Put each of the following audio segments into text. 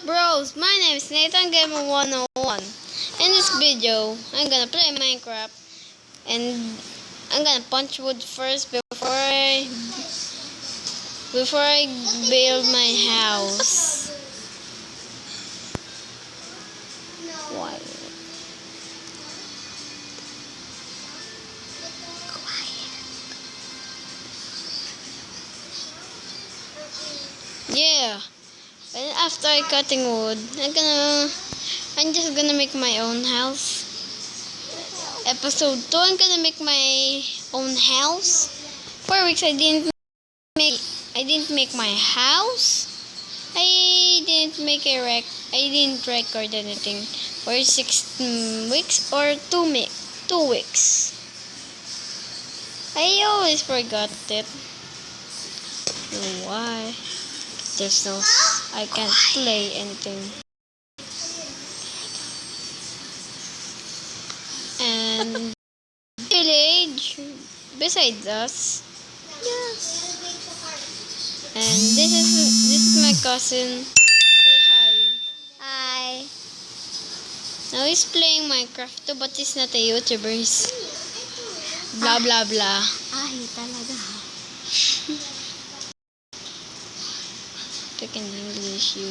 Bros, my name is Nathan Gamer 101. In this video, I'm gonna play Minecraft and I'm gonna punch wood first before I build my house. Why? Yeah. And after cutting wood, I'm just gonna make my own house. Episode 2, I'm gonna make my own house. 4 weeks I didn't make my house. I didn't record anything for 6 weeks or 2 weeks. I always forgot it. Why? I can't play anything. And village beside us. Yes. And this is my cousin. Say hi. Hi. Now he's playing Minecraft too, but he's not a YouTuber. He's blah blah blah. Ay, talaga. Speak in English, you.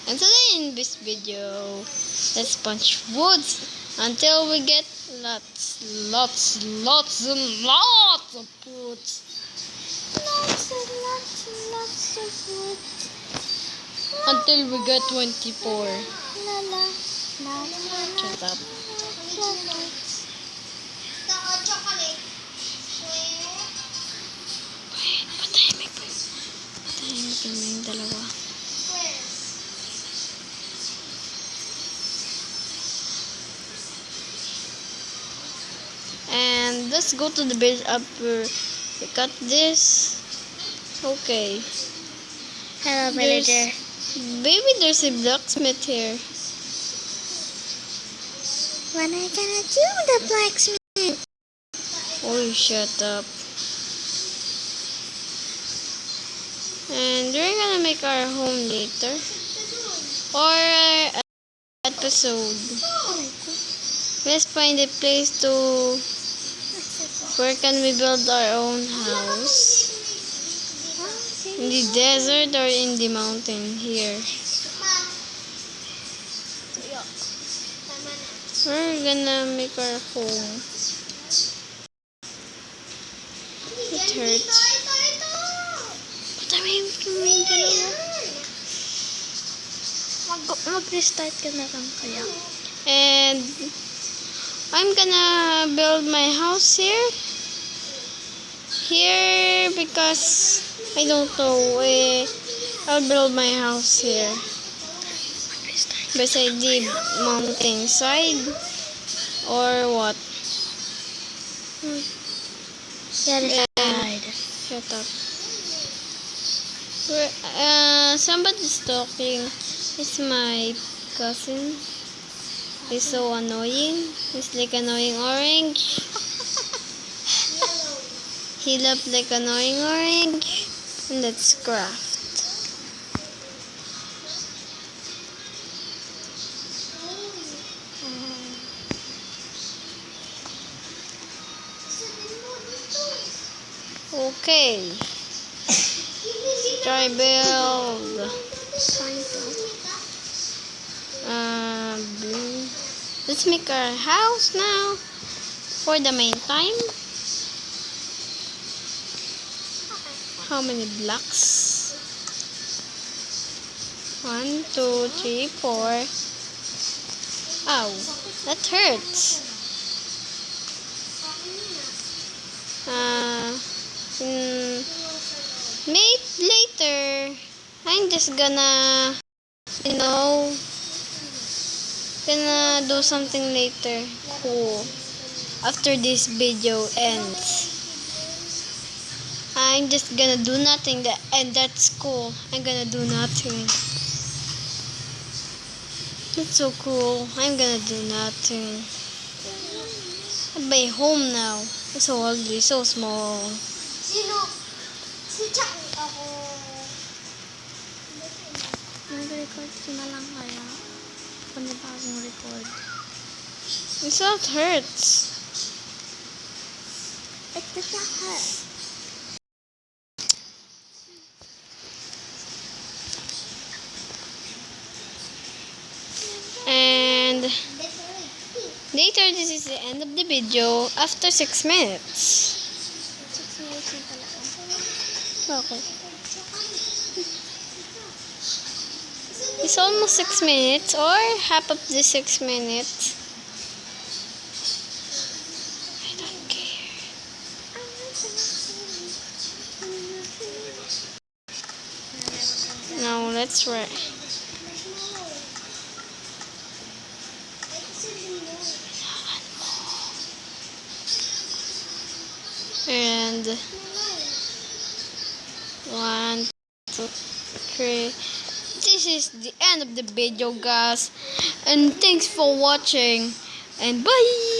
And today in this video, let's punch woods until we get lots and lots of wood. Lots of wood. Until we get 24. La la. Shut up. Wait, patahimik kami yung dalawa. And let's go to the base after we cut this. Okay. Hello, villager. Baby, there's a blacksmith here. When are you gonna do the blacksmith? Oh, shut up. And we're gonna make our home later. Or episode. Let's find a place to... Where can we build our own house? In the desert or in the mountain here? We're gonna make our home. It hurts. Mag-restart ka na lang kaya. And I'm gonna build my house here. Here because I don't know. I'll build my house here. Beside the mountain side. Or what? The other side. Shut up. Somebody's talking. It's my cousin. He's so annoying. He's like annoying orange. He loves like annoying orange. And let's craft. Okay. Try build. Let's make our house now for the meantime. How many blocks? 1, 2, 3, 4. Ow, that hurts. Later, I'm just gonna, gonna do something later cool after this video ends. I'm just gonna do nothing and that's cool. I'm gonna do nothing. That's so cool. I'm gonna do nothing. My home now. It's so ugly, so small. Si Jack ako. record na lang kaya. Panibagong record. It's not hurts. It does not hurt. And later, this is the end of the video after 6 minutes. 6 minutes na pala. Okay. It's almost 6 minutes or half of the 6 minutes. I don't care. Now let's write. And 1, 2, 3. This is the end of the video, guys. And thanks for watching. And bye.